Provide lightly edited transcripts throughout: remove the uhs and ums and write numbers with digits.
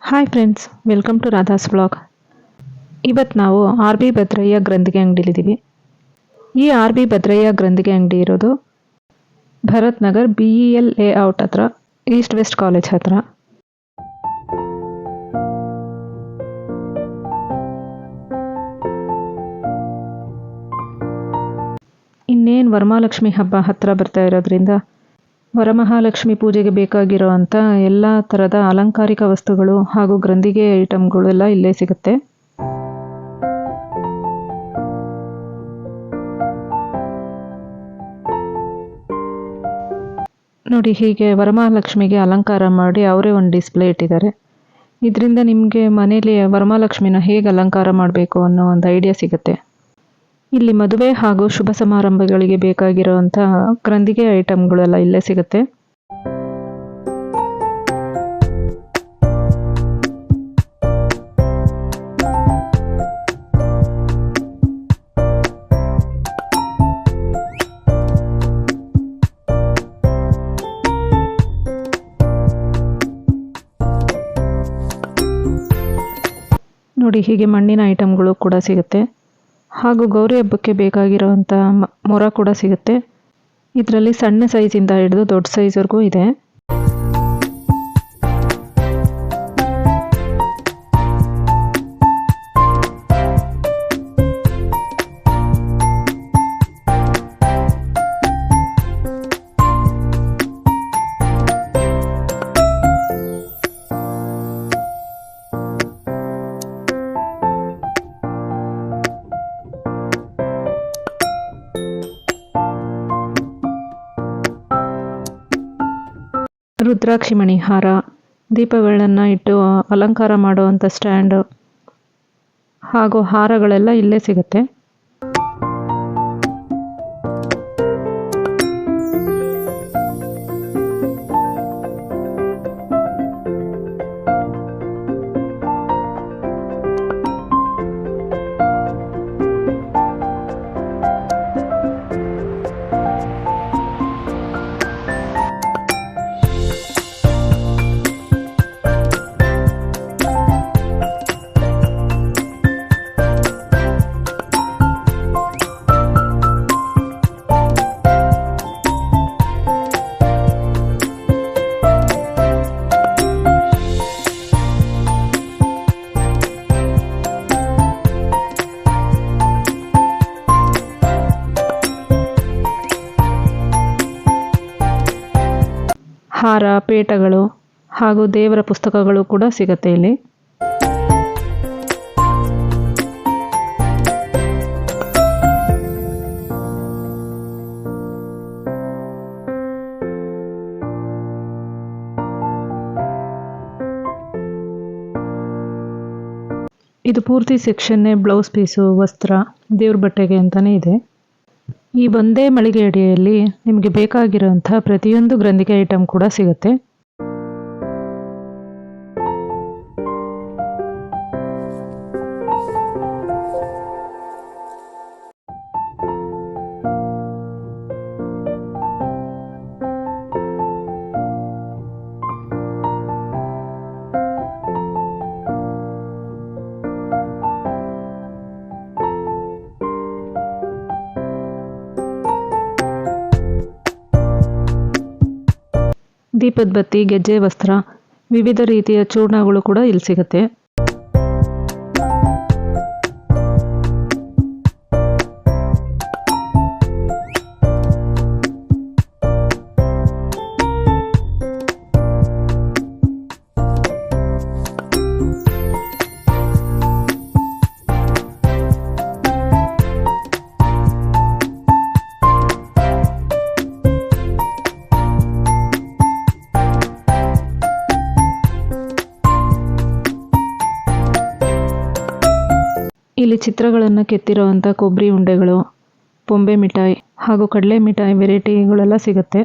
Hi friends, welcome to Radha's vlog. ಇವತ್ತು ನಾವು R B Bhadraiah ಗ್ರಂಥಿಗೆ ಅಂಗಡಿಲಿದ್ದೀವಿ. ಈ ಆರ್ ಬಿ ಭದ್ರಯ್ಯ ಗ್ರಂಥಿಗೆ ಅಂಗಡಿ ಇರೋದು ಭರತ್ ನಗರ್ BEL ಲೇಔಟ್ ಹತ್ರ, ಈಸ್ಟ್ ವೆಸ್ಟ್ ಕಾಲೇಜ್ ಹತ್ರ. ಇನ್ನೇನು ವರಮಹಾಲಕ್ಷ್ಮಿ ಹಬ್ಬ ಹತ್ತಿರ ಬರ್ತಾ ಇರೋದ್ರಿಂದ ವರಮಹಾಲಕ್ಷ್ಮಿ ಪೂಜೆಗೆ ಬೇಕಾಗಿರೋವಂಥ ಎಲ್ಲ ಥರದ ಅಲಂಕಾರಿಕ ವಸ್ತುಗಳು ಹಾಗೂ ಗ್ರಂಥಿಗೆ ಐಟಮ್ಗಳೆಲ್ಲ ಇಲ್ಲೇ ಸಿಗುತ್ತೆ. ನೋಡಿ, ಹೀಗೆ ವರಮಹಾಲಕ್ಷ್ಮಿಗೆ ಅಲಂಕಾರ ಮಾಡಿ ಅವರೇ ಒಂದು ಡಿಸ್ಪ್ಲೇ ಇಟ್ಟಿದ್ದಾರೆ. ಇದರಿಂದ ನಿಮಗೆ ಮನೇಲಿ ವರಮಹಾಲಕ್ಷ್ಮಿನ ಹೇಗೆ ಅಲಂಕಾರ ಮಾಡಬೇಕು ಅನ್ನೋ ಒಂದು ಐಡಿಯಾ ಸಿಗುತ್ತೆ. ಇಲ್ಲಿ ಮದುವೆ ಹಾಗೂ ಶುಭ ಸಮಾರಂಭಗಳಿಗೆ ಬೇಕಾಗಿರುವಂಥ ಗ್ರಂಥಿಗೆ ಐಟಮ್ಗಳೆಲ್ಲ ಇಲ್ಲೇ ಸಿಗುತ್ತೆ. ನೋಡಿ, ಹೀಗೆ ಮಣ್ಣಿನ ಐಟಮ್ಗಳು ಕೂಡ ಸಿಗುತ್ತೆ. ಹಾಗೂ ಗೌರಿ ಹಬ್ಬಕ್ಕೆ ಬೇಕಾಗಿರೋವಂಥ ಮೊರ ಕೂಡ ಸಿಗುತ್ತೆ. ಇದರಲ್ಲಿ ಸಣ್ಣ ಸೈಜಿಂದ ಹಿಡಿದು ದೊಡ್ಡ ಸೈಜ್ವರೆಗೂ ಇದೆ. ರುದ್ರಾಕ್ಷಿ ಮಣಿ ಹಾರ, ದೀಪಗಳನ್ನು ಇಟ್ಟು ಅಲಂಕಾರ ಮಾಡುವಂಥ ಸ್ಟ್ಯಾಂಡ್ ಹಾಗೂ ಹಾರಗಳೆಲ್ಲ ಇಲ್ಲೇ ಸಿಗುತ್ತೆ. ಹಾರ, ಪೇಟಗಳು ಹಾಗೂ ದೇವರ ಪುಸ್ತಕಗಳು ಕೂಡ ಸಿಗುತ್ತೆ ಇಲ್ಲಿ. ಇದು ಪೂರ್ತಿ ಸೆಕ್ಷನ್ನೇ ಬ್ಲೌಸ್ ಪೀಸು, ವಸ್ತ್ರ, ದೇವ್ರ ಬಟ್ಟೆಗೆ ಅಂತಲೇ ಇದೆ. ಈ ಒಂದೇ ಮಳಿಗೆ ಅಡಿಯಲ್ಲಿ ನಿಮಗೆ ಬೇಕಾಗಿರುವಂಥ ಪ್ರತಿಯೊಂದು ಗ್ರಂಥಿಗೆ ಐಟಮ್ ಕೂಡ ಸಿಗುತ್ತೆ. ದೀಪದ ಬತ್ತಿ, ಗೆಜ್ಜೆ ವಸ್ತ್ರ, ವಿವಿಧ ರೀತಿಯ ಚೂರ್ಣಗಳು ಕೂಡ ಇಲ್ಲಿ ಸಿಗುತ್ತೆ. ಇಲ್ಲಿ ಚಿತ್ರಗಳನ್ನು ಕೆತ್ತಿರುವಂಥ ಕೊಬ್ಬರಿ ಉಂಡೆಗಳು, ಬೊಂಬೆ ಮಿಠಾಯಿ ಹಾಗೂ ಕಡಲೆ ಮಿಠಾಯಿ ವೆರೈಟಿಗಳೆಲ್ಲ ಸಿಗುತ್ತೆ.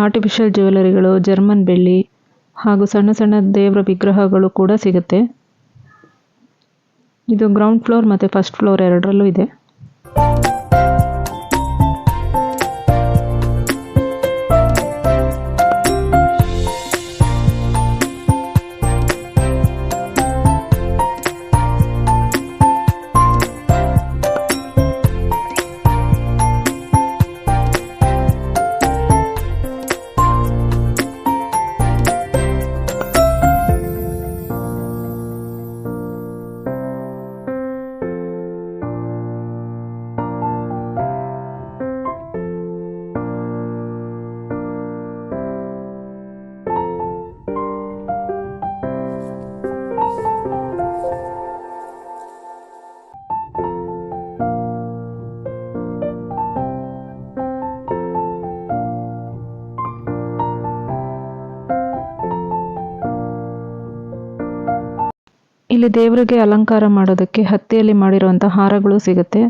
ಆರ್ಟಿಫಿಷಿಯಲ್ ಜ್ಯುವೆಲರಿಗಳು, ಜರ್ಮನ್ ಬೆಳ್ಳಿ ಹಾಗೂ ಸಣ್ಣ ಸಣ್ಣ ದೇವರ ವಿಗ್ರಹಗಳು ಕೂಡ ಸಿಗುತ್ತೆ. ಇದು ಗ್ರೌಂಡ್ ಫ್ಲೋರ್ ಮತ್ತು ಫಸ್ಟ್ ಫ್ಲೋರ್ ಎರಡರಲ್ಲೂ ಇದೆ. ಇಲ್ಲಿ ದೇವರಿಗೆ ಅಲಂಕಾರ ಮಾಡೋದಕ್ಕೆ ಹತ್ತಿಯಲ್ಲಿ ಮಾಡಿರುವಂಥ ಹಾರಗಳು ಸಿಗುತ್ತೆ.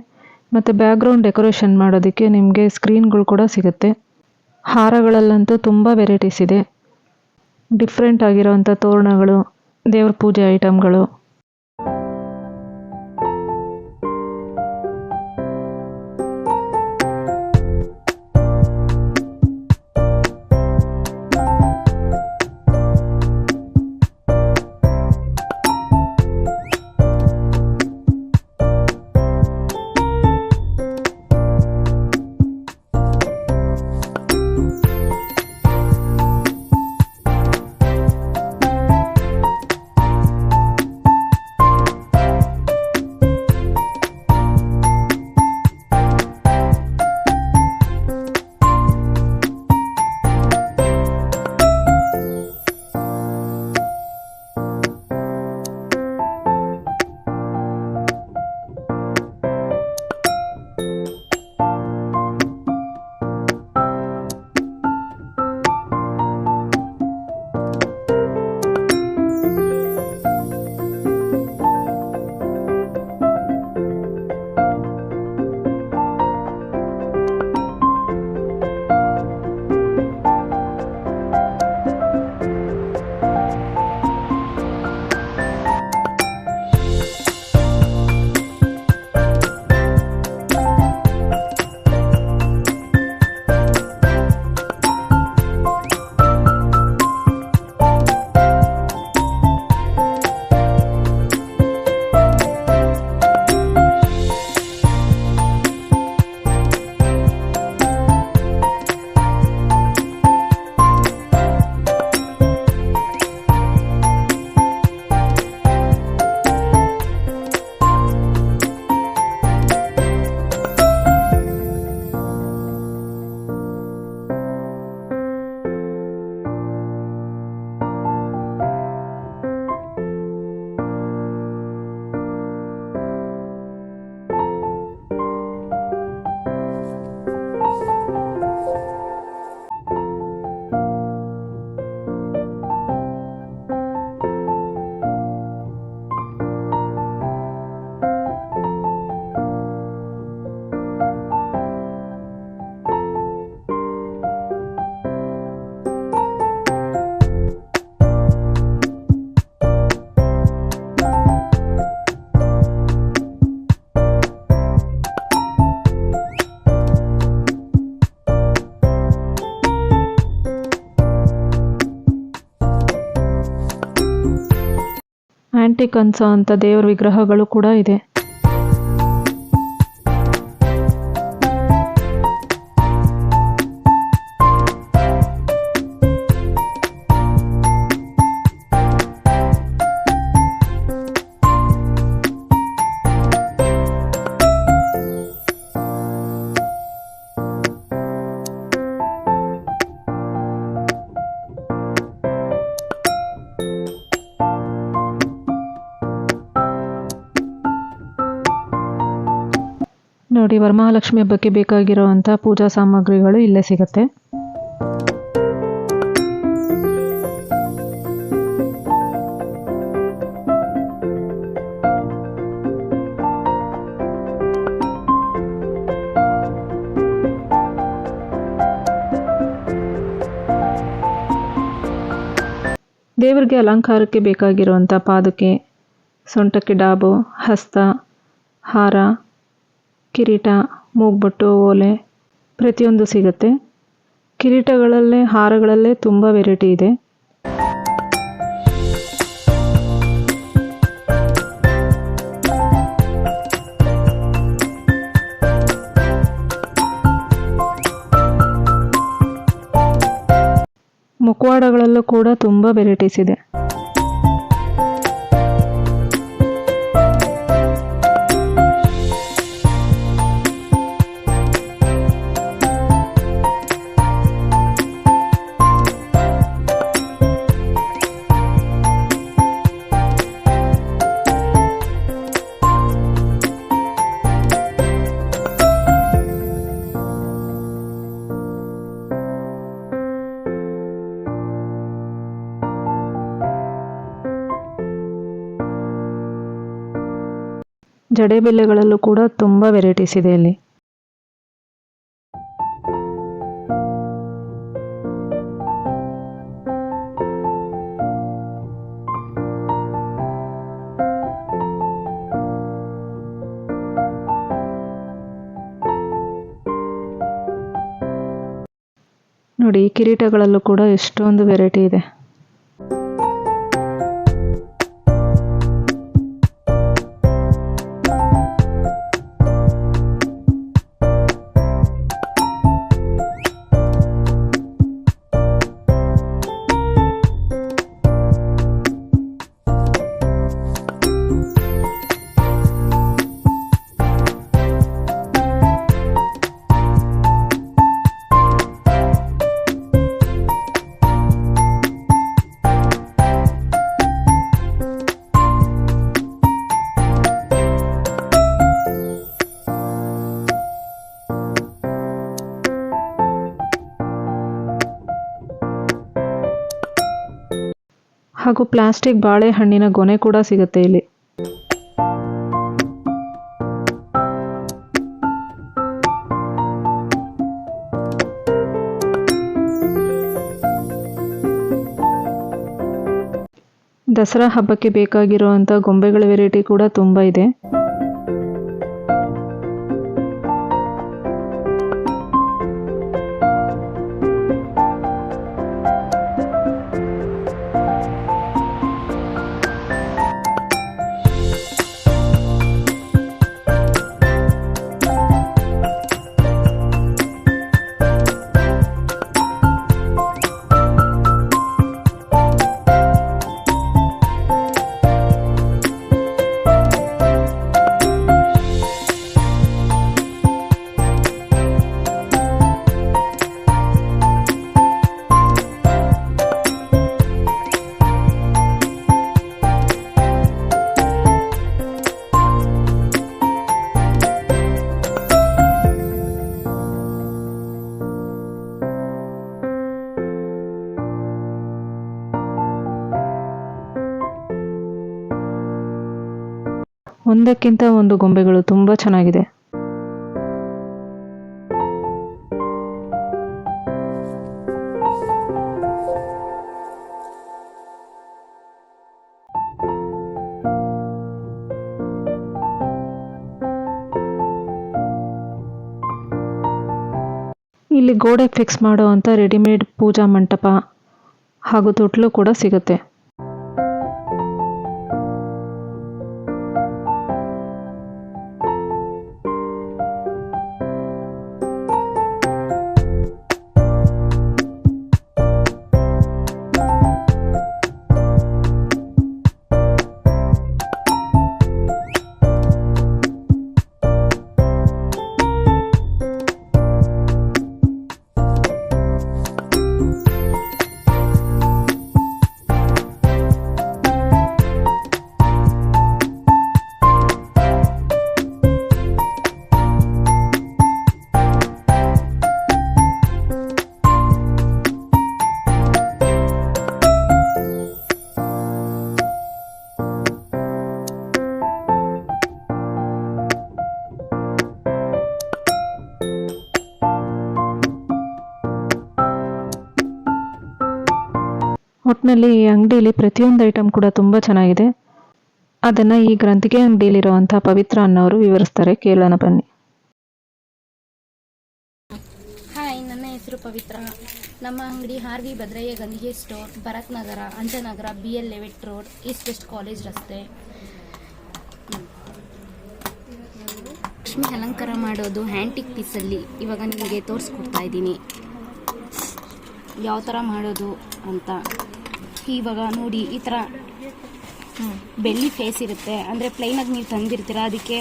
ಮತ್ತು ಬ್ಯಾಕ್ಗ್ರೌಂಡ್ ಡೆಕೋರೇಷನ್ ಮಾಡೋದಕ್ಕೆ ನಿಮಗೆ ಸ್ಕ್ರೀನ್ಗಳು ಕೂಡ ಸಿಗುತ್ತೆ. ಹಾರಗಳಲ್ಲಂತೂ ತುಂಬ ವೆರೈಟೀಸ್ ಇದೆ. ಡಿಫ್ರೆಂಟ್ ಆಗಿರೋವಂಥ ತೋರಣಗಳು, ದೇವ್ರ ಪೂಜೆ ಐಟಮ್ಗಳು. ಆಂಟಿಕ್ ಅನ್ಸೋ ಅಂಥ ದೇವ್ರ ವಿಗ್ರಹಗಳು ಕೂಡ ಇದೆ. ನೋಡಿ, ವರಮಹಾಲಕ್ಷ್ಮಿ ಹಬ್ಬಕ್ಕೆ ಬೇಕಾಗಿರುವಂಥ ಪೂಜಾ ಸಾಮಗ್ರಿಗಳು ಇಲ್ಲೇ ಸಿಗುತ್ತೆ. ದೇವರಿಗೆ ಅಲಂಕಾರಕ್ಕೆ ಬೇಕಾಗಿರುವಂಥ ಪಾದುಕೆ, ಸೊಂಟಕ್ಕೆ ಡಾಬು, ಹಸ್ತ, ಹಾರ, ಕಿರೀಟ, ಮೂಗ್ಬೊಟ್ಟು, ಓಲೆ ಪ್ರತಿಯೊಂದು ಸಿಗುತ್ತೆ. ಕಿರೀಟಗಳಲ್ಲೇ ಹಾರಗಳಲ್ಲೇ ತುಂಬ ವೆರೈಟಿ ಇದೆ. ಮುಖವಾಡಗಳಲ್ಲೂ ಕೂಡ ತುಂಬ ವೆರೈಟೀಸ್ ಇದೆ. ಜಡೆಬಿಲ್ಲೆಗಳಲ್ಲೂ ಕೂಡ ತುಂಬ ವೆರೈಟೀಸ್ ಇದೆ ಇಲ್ಲಿ. ನೋಡಿ, ಈ ಕಿರೀಟಗಳಲ್ಲೂ ಕೂಡ ಎಷ್ಟೊಂದು ವೆರೈಟಿ ಇದೆ. ಹಾಗೂ ಪ್ಲಾಸ್ಟಿಕ್ ಬಾಳೆಹಣ್ಣಿನ ಗೊನೆ ಕೂಡ ಸಿಗುತ್ತೆ ಇಲ್ಲಿ. ದಸರಾ ಹಬ್ಬಕ್ಕೆ ಬೇಕಾಗಿರುವಂಥ ಗೊಂಬೆಗಳ ವೆರೈಟಿ ಕೂಡ ತುಂಬ ಇದೆ. ಒಂದಕ್ಕಿಂತ ಒಂದು ಗೊಂಬೆಗಳು ತುಂಬ ಚೆನ್ನಾಗಿದೆ. ಇಲ್ಲಿ ಗೋಡೆ ಫಿಕ್ಸ್ ಮಾಡುವಂಥ ರೆಡಿಮೇಡ್ ಪೂಜಾ ಮಂಟಪ ಹಾಗೂ ತೊಟ್ಲು ಕೂಡ ಸಿಗುತ್ತೆ. ಒಟ್ಟಿನಲ್ಲಿ ಈ ಅಂಗಡಿಯಲ್ಲಿ ಪ್ರತಿಯೊಂದು ಐಟಮ್ ಕೂಡ ತುಂಬ ಚೆನ್ನಾಗಿದೆ. ಅದನ್ನು ಈ ಗ್ರಂಥಿಗೆ ಅಂಗಡಿಯಲ್ಲಿರುವಂಥ ಪವಿತ್ರ ಅನ್ನೋರು ವಿವರಿಸ್ತಾರೆ, ಕೇಳೋಣ ಬನ್ನಿ. ಹಾಯ್, ನನ್ನ ಹೆಸರು ಪವಿತ್ರ. ನಮ್ಮ ಅಂಗಡಿ ಆರ್ ವಿ ಭದ್ರಯ್ಯ ಗಂಧಿಗೆ store, Bharath Nagara, Anjanagara, BL layout road, east west college ರಸ್ತೆ. ಲಕ್ಷ್ಮಿ ಅಲಂಕಾರ ಮಾಡೋದು ಹ್ಯಾಂಟಿಕ್ ಪೀಸಲ್ಲಿ ಇವಾಗ ನಿಮಗೆ ತೋರಿಸ್ಕೊಡ್ತಾ ಇದ್ದೀನಿ ಯಾವ ಥರ ಮಾಡೋದು ಅಂತ. ಇವಾಗ ನೋಡಿ, ಈ ಥರ ಬೆಳ್ಳಿ ಫೇಸ್ ಇರುತ್ತೆ, ಅಂದರೆ ಪ್ಲೈನಾಗಿ ನೀವು ತಂದಿರ್ತೀರ, ಅದಕ್ಕೆ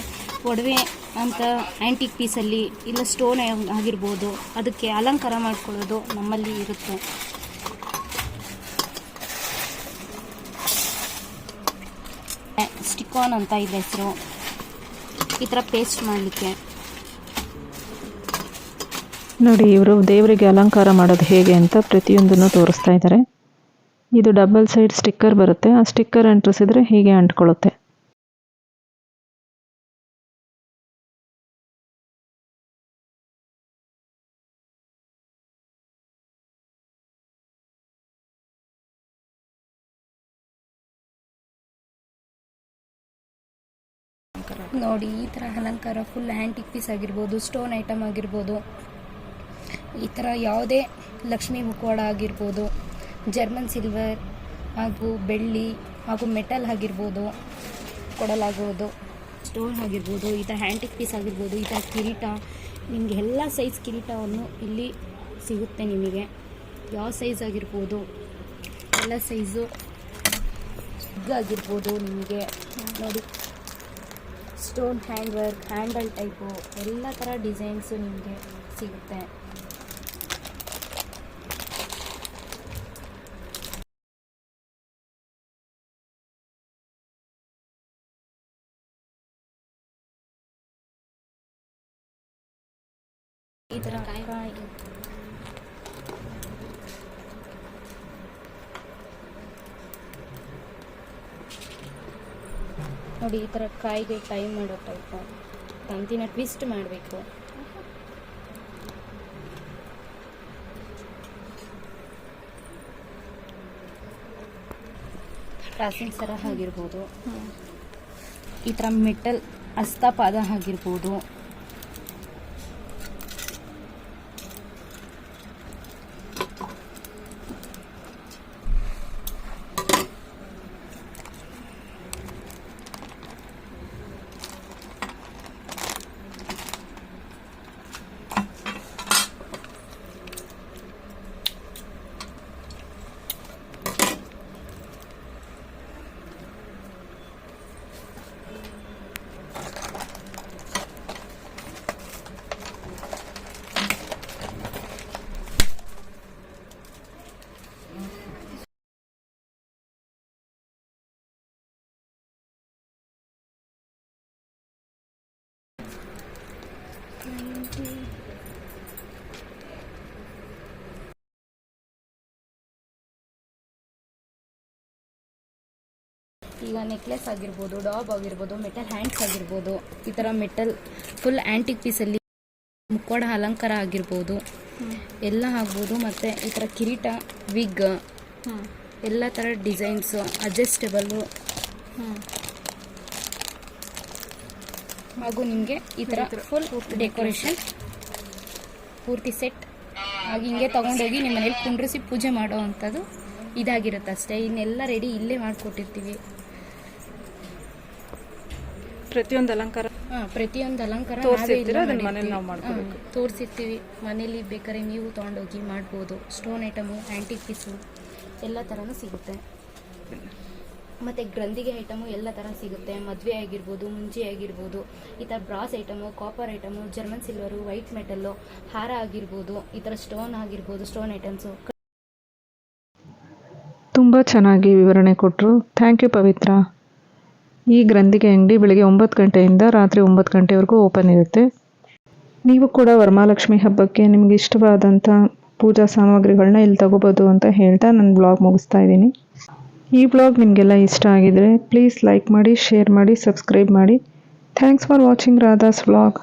ಒಡವೆ ಅಂತ ಆ್ಯಂಟಿಕ್ ಪೀಸಲ್ಲಿ ಇಲ್ಲ ಸ್ಟೋನ್ ಆಗಿರ್ಬೋದು, ಅದಕ್ಕೆ ಅಲಂಕಾರ ಮಾಡ್ಕೊಳ್ಳೋದು ನಮ್ಮಲ್ಲಿ ಇರುತ್ತೆ. ಸ್ಟಿಕಾನ್ ಅಂತ ಇದೆ ಹೆಸರು. ಈ ಥರ ಪೇಸ್ಟ್ ಮಾಡಲಿಕ್ಕೆ ನೋಡಿ, ಇವರು ದೇವರಿಗೆ ಅಲಂಕಾರ ಮಾಡೋದು ಹೇಗೆ ಅಂತ ಪ್ರತಿಯೊಂದನ್ನು ತೋರಿಸ್ತಾ ಇದ್ದಾರೆ. ಇದು ಡಬಲ್ ಸೈಡ್ ಸ್ಟಿಕ್ಕರ್ ಬರುತ್ತೆ, ಆ ಸ್ಟಿಕ್ಕರ್ ಅಂಟಿಸಿದ್ರೆ ಹೀಗೆ ಅಂಟ್ಕೊಳ್ಳುತ್ತೆ. ನೋಡಿ, ಈ ಥರ ಅಲಂಕಾರ ಫುಲ್ ಆ್ಯಂಟಿಕ್ ಪೀಸ್ ಆಗಿರ್ಬೋದು, ಸ್ಟೋನ್ ಐಟಮ್ ಆಗಿರ್ಬೋದು, ಈ ಥರ ಯಾವುದೇ ಲಕ್ಷ್ಮೀ ಮುಖವಾಡ ಆಗಿರ್ಬೋದು, ಜರ್ಮನ್ ಸಿಲ್ವರ್ ಹಾಗೂ ಬೆಳ್ಳಿ ಹಾಗೂ ಮೆಟಲ್ ಆಗಿರ್ಬೋದು ಕೊಡಲಾಗುವುದು, ಸ್ಟೋನ್ ಆಗಿರ್ಬೋದು, ಈ ಥರ ಆ್ಯಂಟಿಕ್ ಪೀಸ್ ಆಗಿರ್ಬೋದು, ಈ ಥರ ಕಿರೀಟ, ನಿಮಗೆ ಎಲ್ಲ ಸೈಜ್ ಕಿರೀಟವನ್ನು ಇಲ್ಲಿ ಸಿಗುತ್ತೆ. ನಿಮಗೆ ಯಾವ ಸೈಜ್ ಆಗಿರ್ಬೋದು, ಎಲ್ಲ ಸೈಜು ಆಗಿರ್ಬೋದು. ನಿಮಗೆ ನೋಡಿ, stone hand work, handle type, ಎಲ್ಲ ಥರ ಡಿಸೈನ್ಸು ನಿಮಗೆ ಸಿಗುತ್ತೆ. ಈ ಥರ ನೋಡಿ, ಈ ಥರ ಕಾಯಿಗೆ ಟೈಮ್ ಮಾಡೋ ಟೈಪು, ತಂತಿನ ಟ್ವಿಸ್ಟ್ ಮಾಡಬೇಕು. ಕ್ರಾಸಿಂಗ್ ಸರ ಆಗಿರ್ಬೋದು, ಈ ಥರ ಮೆಟಲ್ ಹಸ್ತಪಾದ ಆಗಿರ್ಬೋದು, ಈಗ ನೆಕ್ಲೆಸ್ ಆಗಿರ್ಬೋದು, ಡಾಬ್ ಆಗಿರ್ಬೋದು, ಮೆಟಲ್ ಹ್ಯಾಂಡ್ಸ್ ಆಗಿರ್ಬೋದು, ಈ ಥರ ಮೆಟಲ್ ಫುಲ್ ಆ್ಯಂಟಿಕ್ ಪೀಸಲ್ಲಿ ಮುಖವಾಡ ಅಲಂಕಾರ ಆಗಿರ್ಬೋದು, ಎಲ್ಲ ಆಗ್ಬೋದು. ಮತ್ತು ಈ ಥರ ಕಿರೀಟ, ವಿಗ್, ಎಲ್ಲ ಥರ ಡಿಸೈನ್ಸು, ಅಡ್ಜಸ್ಟೇಬಲ್ಲು, ಹಾಗೂ ನಿಮಗೆ ಈ ಥರ ಫುಲ್ ಡೆಕೋರೇಷನ್ ಪೂರ್ತಿ ಸೆಟ್ ಆಗಿ ಹಿಂಗೆ ತೊಗೊಂಡೋಗಿ ನಿಮ್ಮ ಮನೇಲಿ ಕುಂಡ್ರಿಸಿ ಪೂಜೆ ಮಾಡೋ ಅಂಥದ್ದು ಇದಾಗಿರುತ್ತೆ ಅಷ್ಟೇ. ಇನ್ನೆಲ್ಲ ರೆಡಿ ಇಲ್ಲೇ ಮಾಡಿಕೊಟ್ಟಿರ್ತೀವಿ. ಪ್ರತಿಯೊಂದು ಅಲಂಕಾರ ತೋರಿಸಿರ್ತೀವಿ. ಮನೇಲಿ ಬೇಕಾದ್ರೆ ನೀವು ತೊಗೊಂಡೋಗಿ ಮಾಡ್ಬೋದು. ಸ್ಟೋನ್ ಐಟಮು, ಆ್ಯಂಟಿಕ್ ಪೀಸು ಎಲ್ಲ ಥರನೂ ಸಿಗುತ್ತೆ. ಮತ್ತು ಗ್ರಂಥಿಗೆ ಐಟಮು ಎಲ್ಲ ಥರ ಸಿಗುತ್ತೆ. ಮದುವೆ ಆಗಿರ್ಬೋದು, ಮುಂಜಿ ಆಗಿರ್ಬೋದು, ಈ ಥರ brass item, copper item, German silver, white metal, ಹಾರ ಆಗಿರ್ಬೋದು, ಈ ಥರ ಸ್ಟೋನ್ ಆಗಿರ್ಬೋದು, ಸ್ಟೋನ್ ಐಟಮ್ಸು. ತುಂಬ ಚೆನ್ನಾಗಿ ವಿವರಣೆ ಕೊಟ್ಟರು. ಥ್ಯಾಂಕ್ ಯು ಪವಿತ್ರ. ಈ ಗ್ರಂಥಿಗೆ ಅಂಗಡಿ ಬೆಳಿಗ್ಗೆ 9 ಗಂಟೆಯಿಂದ ರಾತ್ರಿ 9 ಗಂಟೆವರೆಗೂ ಓಪನ್ ಇರುತ್ತೆ. ನೀವು ಕೂಡ ವರಮಹಾಲಕ್ಷ್ಮಿ ಹಬ್ಬಕ್ಕೆ ನಿಮಗೆ ಇಷ್ಟವಾದಂಥ ಪೂಜಾ ಸಾಮಗ್ರಿಗಳನ್ನ ಇಲ್ಲಿ ತಗೋಬೋದು ಅಂತ ಹೇಳ್ತಾ ನನ್ನ ಬ್ಲಾಗ್ ಮುಗಿಸ್ತಾ ಇದ್ದೀನಿ. ಈ ಬ್ಲಾಗ್ ನಿಮಗೆಲ್ಲ ಇಷ್ಟ ಆಗಿದರೆ ಪ್ಲೀಸ್ ಲೈಕ್ ಮಾಡಿ, ಶೇರ್ ಮಾಡಿ, ಸಬ್ಸ್ಕ್ರೈಬ್ ಮಾಡಿ. Thanks for watching Radha's vlog.